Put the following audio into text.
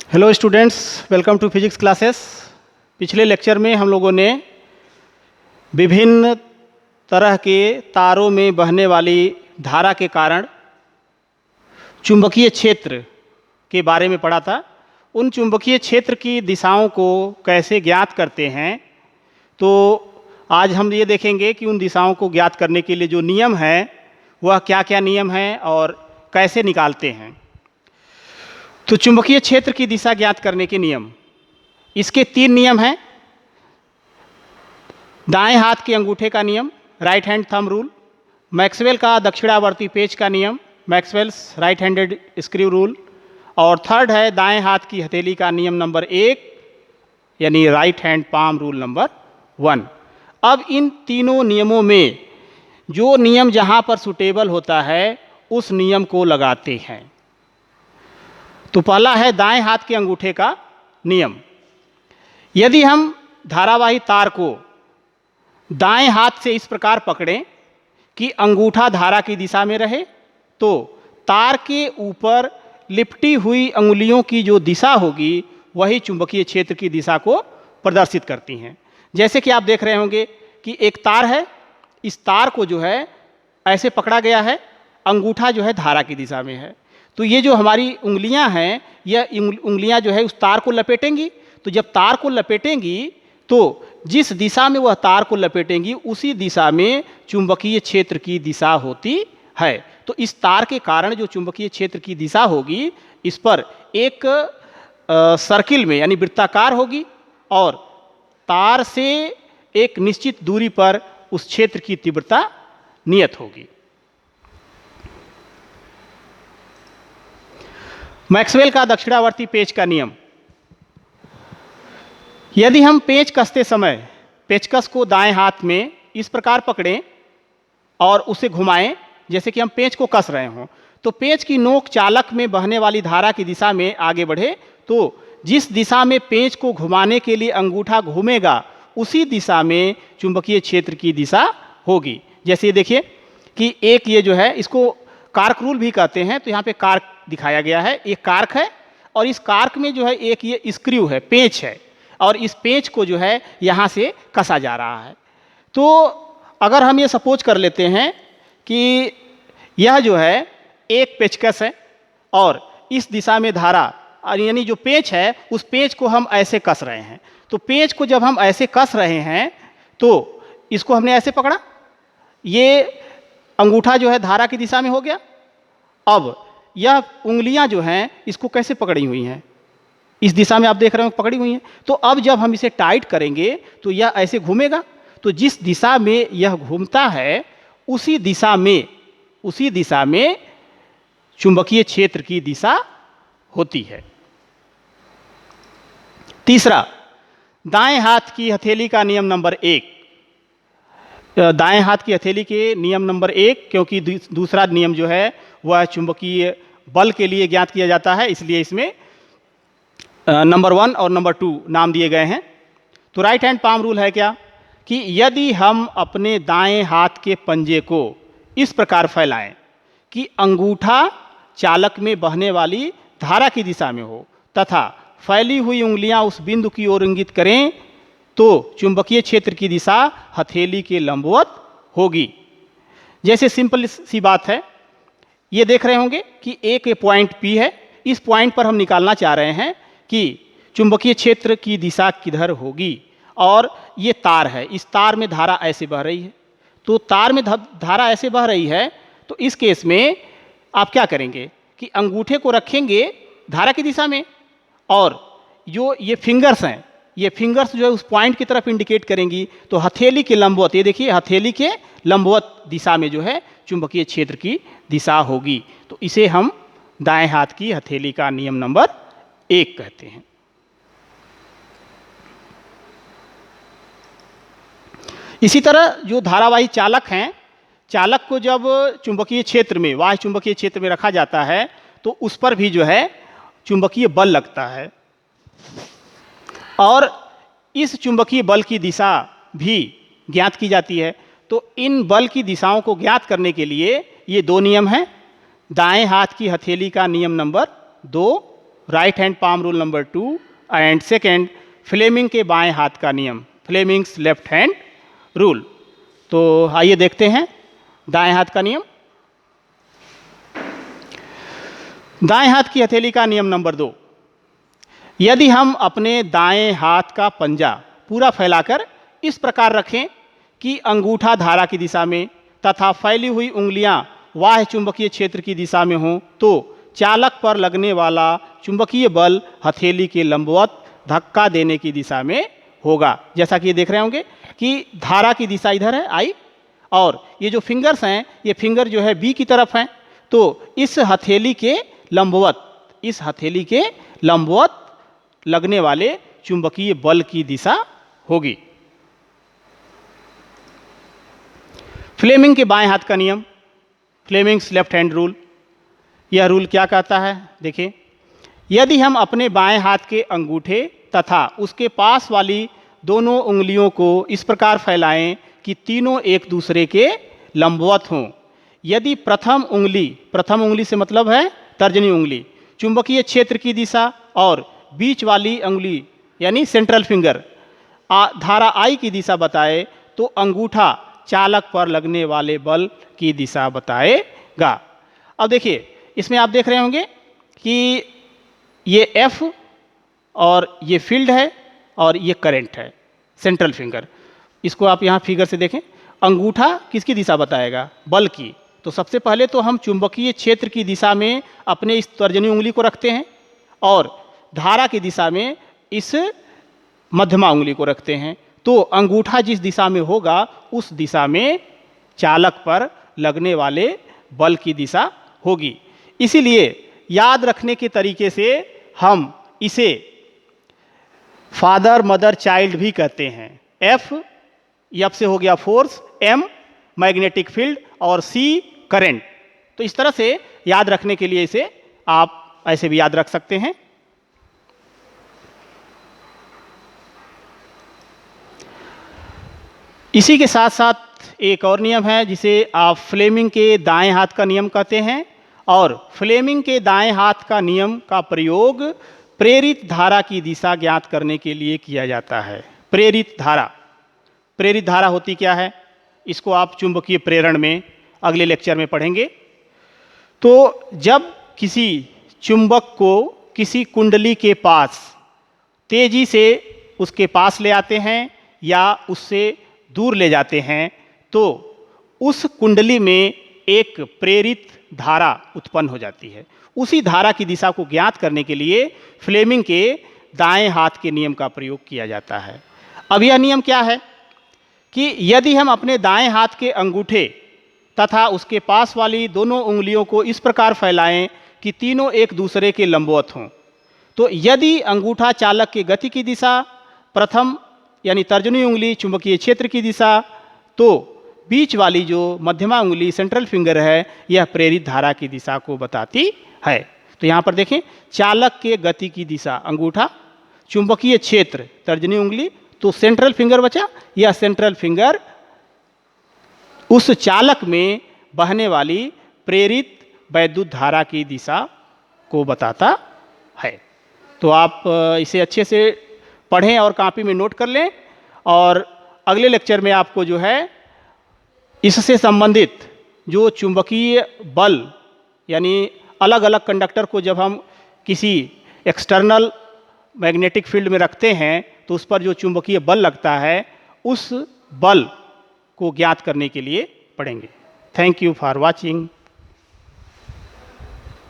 Hello students, welcome to physics classes. पिछले lecture में हम लोगों ने विभिन्न तरह के तारों में बहने वाली धारा के कारण चुंबकीय क्षेत्र के बारे में पढ़ा था। उन चुंबकीय क्षेत्र की दिशाओं को कैसे ज्ञात करते हैं, तो आज हम ये देखेंगे कि उन दिशाओं को ज्ञात करने के लिए जो नियम है वह क्या क्या नियम हैं और कैसे निकालते हैं। तो चुंबकीय क्षेत्र की दिशा ज्ञात करने के नियम, इसके 3 नियम हैं। दाएं हाथ के अंगूठे का नियम, right hand thumb rule, Maxwell का दक्षिणावर्ती पेच का नियम, Maxwell's right handed screw rule, और थर्ड है दाएं हाथ की हथेली का नियम नंबर 1 यानी right hand palm rule number 1। अब इन तीनों नियमों में जो नियम जहां पर सुटेबल होता है उस नियम को लगाते हैं। तो पहला है दाएं हाथ के अंगूठे का नियम। यदि हम धारावाही तार को दाएं हाथ से इस प्रकार पकड़ें कि अंगूठा धारा की दिशा में रहे, तो तार के ऊपर लिपटी हुई अंगुलियों की जो दिशा होगी वही चुंबकीय क्षेत्र की दिशा को प्रदर्शित करती हैं। जैसे कि आप देख रहे होंगे कि एक तार है, इस तार को जो है ऐसे पकड़ा गया है, अंगूठा जो है धारा की दिशा में है। तो ये जो हमारी उंगलियां हैं, यह उंगलियां जो है उस तार को लपेटेंगी। तो जब तार को लपेटेंगी तो जिस दिशा में वह तार को लपेटेंगी उसी दिशा में चुंबकीय क्षेत्र की दिशा होती है। तो इस तार के कारण जो चुंबकीय क्षेत्र की दिशा होगी, इस पर एक सर्किल में यानी वृत्ताकार होगी और तार से एक निश्चित दूरी पर उस क्षेत्र की तीव्रता नियत होगी। मैक्सवेल का दक्षिणावर्ती पेच का नियम। यदि हम पेच कसते समय पेचकस को दाएं हाथ में इस प्रकार पकड़ें और उसे घुमाएं जैसे कि हम पेच को कस रहे हों, तो पेच की नोक चालक में बहने वाली धारा की दिशा में आगे बढ़े, तो जिस दिशा में पेच को घुमाने के लिए अंगूठा घूमेगा उसी दिशा में चुंबकीय क्षेत्र की दिशा होगी। जैसे देखिए कि एक ये जो है इसको कार्क रूल भी कहते हैं, तो यहाँ पे कार्क दिखाया गया है। एक कार्क है और इस कार्क में जो है एक ये स्क्रू है, पेच है, और इस पेच को जो है यहाँ से कसा जा रहा है। तो अगर हम ये सपोज कर लेते हैं कि यह जो है एक पेचकस है और इस दिशा में धारा यानी जो पेच है उस पेच को हम ऐसे कस रहे हैं। तो पेच को जब हम ऐसे कस रहे हैं तो इसको हमने ऐसे पकड़ा, ये अंगूठा जो है धारा की दिशा में हो गया। अब यह उंगलियां जो हैं इसको कैसे पकड़ी हुई हैं, इस दिशा में आप देख रहे हो पकड़ी हुई हैं। तो अब जब हम इसे टाइट करेंगे तो यह ऐसे घूमेगा। तो जिस दिशा में यह घूमता है उसी दिशा में चुंबकीय क्षेत्र की दिशा होती है। तीसरा, दाएं हाथ की हथेली का नियम नंबर 1। दाएं हाथ की हथेली के नियम नंबर 1, क्योंकि दूसरा नियम जो है वह चुंबकीय बल के लिए ज्ञात किया जाता है, इसलिए इसमें नंबर 1 और नंबर 2 नाम दिए गए हैं। तो राइट हैंड पाम रूल है क्या कि यदि हम अपने दाएं हाथ के पंजे को इस प्रकार फैलाएं कि अंगूठा चालक में बहने वाली धारा की दिशा में हो तथा फैली हुई उंगलियां उस बिंदु की ओर इंगित करें, तो चुंबकीय क्षेत्र की दिशा हथेली के लंबवत होगी। जैसे सिंपल सी बात है, ये देख रहे होंगे कि एक पॉइंट P है, इस पॉइंट पर हम निकालना चाह रहे हैं कि चुंबकीय क्षेत्र की दिशा किधर होगी, और ये तार है, इस तार में धारा ऐसे बह रही है। तो तार में धारा ऐसे बह रही है, तो इस केस में आप क्या करेंगे कि अंगूठे को रखेंगे धारा की दिशा में, और जो ये फिंगर्स हैं, ये फिंगर्स जो है उस पॉइंट की तरफ इंडिकेट करेंगी। तो हथेली के लंबवत, ये देखिए हथेली के लंबवत दिशा में जो है चुंबकीय क्षेत्र की दिशा होगी। तो इसे हम दाएं हाथ की हथेली का नियम नंबर 1 कहते हैं। इसी तरह जो धारावाही चालक हैं, चालक को जब चुंबकीय क्षेत्र में, बाह्य चुंबकीय क्षेत्र में रखा जाता है तो उस पर भी जो है चुंबकीय बल लगता है, और इस चुंबकीय बल की दिशा भी ज्ञात की जाती है। तो इन बल की दिशाओं को ज्ञात करने के लिए ये 2 नियम हैं। दाएं हाथ की हथेली का नियम number 2 right hand palm rule number 2 and second Fleming के बाएं हाथ का नियम, फ्लेमिंग्स लेफ्ट हैंड रूल। तो आइए देखते हैं दाएं हाथ का नियम। दाएं हाथ की हथेली का नियम नंबर 2, यदि हम अपने दाएं हाथ का पंजा पूरा फैलाकर इस प्रकार रखें कि अंगूठा धारा की दिशा में तथा फैली हुई उंगलियां बाह्य चुंबकीय क्षेत्र की दिशा में हों, तो चालक पर लगने वाला चुंबकीय बल हथेली के लंबवत धक्का देने की दिशा में होगा। जैसा कि ये देख रहे होंगे कि धारा की दिशा इधर है आई, और ये जो फिंगर्स हैं ये फिंगर जो है बी की तरफ हैं, तो इस हथेली के लंबवत लगने वाले चुंबकीय बल की दिशा होगी। फ्लेमिंग के बाएं हाथ का नियम, फ्लेमिंग्स लेफ्ट हैंड रूल। यह रूल क्या कहता है, देखिए, यदि हम अपने बाएं हाथ के अंगूठे तथा उसके पास वाली दोनों उंगलियों को इस प्रकार फैलाएं कि तीनों एक दूसरे के लंबवत हों, यदि प्रथम उंगली से मतलब है तर्जनी उंगली चुंबकीय क्षेत्र की दिशा और बीच वाली उंगली यानी सेंट्रल फिंगर धारा आई की दिशा बताए, तो अंगूठा चालक पर लगने वाले बल की दिशा बताएगा। अब देखिए, इसमें आप देख रहे होंगे कि ये एफ और ये फील्ड है और ये करंट है, सेंट्रल फिंगर। इसको आप यहाँ फिगर से देखें, अंगूठा किसकी दिशा बताएगा, बल की। तो सबसे पहले तो हम चुंबकीय क्षेत्र की दिशा में अपने इस तर्जनी उंगली को रखते हैं और धारा की दिशा में इस मध्यमा उंगली को रखते हैं। तो अंगूठा जिस दिशा में होगा उस दिशा में चालक पर लगने वाले बल की दिशा होगी। इसीलिए याद रखने के तरीके से हम इसे फादर मदर चाइल्ड भी कहते हैं। एफ से हो गया फोर्स, एम मैग्नेटिक फील्ड और सी करंट। तो इस तरह से याद रखने के लिए इसे आप ऐसे भी याद रख सकते हैं। इसी के साथ साथ एक और नियम है जिसे आप फ्लेमिंग के दाएं हाथ का नियम कहते हैं, और फ्लेमिंग के दाएं हाथ का नियम का प्रयोग प्रेरित धारा की दिशा ज्ञात करने के लिए किया जाता है। प्रेरित धारा होती क्या है, इसको आप चुंबकीय प्रेरण में अगले लेक्चर में पढ़ेंगे। तो जब किसी चुंबक को किसी कुंडली के पास तेजी से उसके पास ले आते हैं या उससे दूर ले जाते हैं, तो उस कुंडली में एक प्रेरित धारा उत्पन्न हो जाती है। उसी धारा की दिशा को ज्ञात करने के लिए फ्लेमिंग के दाएं हाथ के नियम का प्रयोग किया जाता है। अब यह नियम क्या है कि यदि हम अपने दाएं हाथ के अंगूठे तथा उसके पास वाली दोनों उंगलियों को इस प्रकार फैलाएं कि तीनों एक दूसरे के लंबवत हों, तो यदि अंगूठा चालक की गति की दिशा, प्रथम यानी तर्जनी उंगली चुंबकीय क्षेत्र की दिशा, तो बीच वाली जो मध्यमा उंगली सेंट्रल फिंगर है यह प्रेरित धारा की दिशा को बताती है। तो यहाँ पर देखें, चालक के गति की दिशा अंगूठा, चुंबकीय क्षेत्र तर्जनी उंगली, तो सेंट्रल फिंगर बचा। यह सेंट्रल फिंगर उस चालक में बहने वाली प्रेरित वैद्युत धारा की दिशा को बताता है। तो आप इसे अच्छे से पढ़ें और कॉपी में नोट कर लें, और अगले लेक्चर में आपको जो है इससे संबंधित जो चुंबकीय बल यानी अलग अलग कंडक्टर को जब हम किसी एक्सटर्नल मैग्नेटिक फील्ड में रखते हैं तो उस पर जो चुंबकीय बल लगता है उस बल को ज्ञात करने के लिए पढ़ेंगे। Thank you for watching.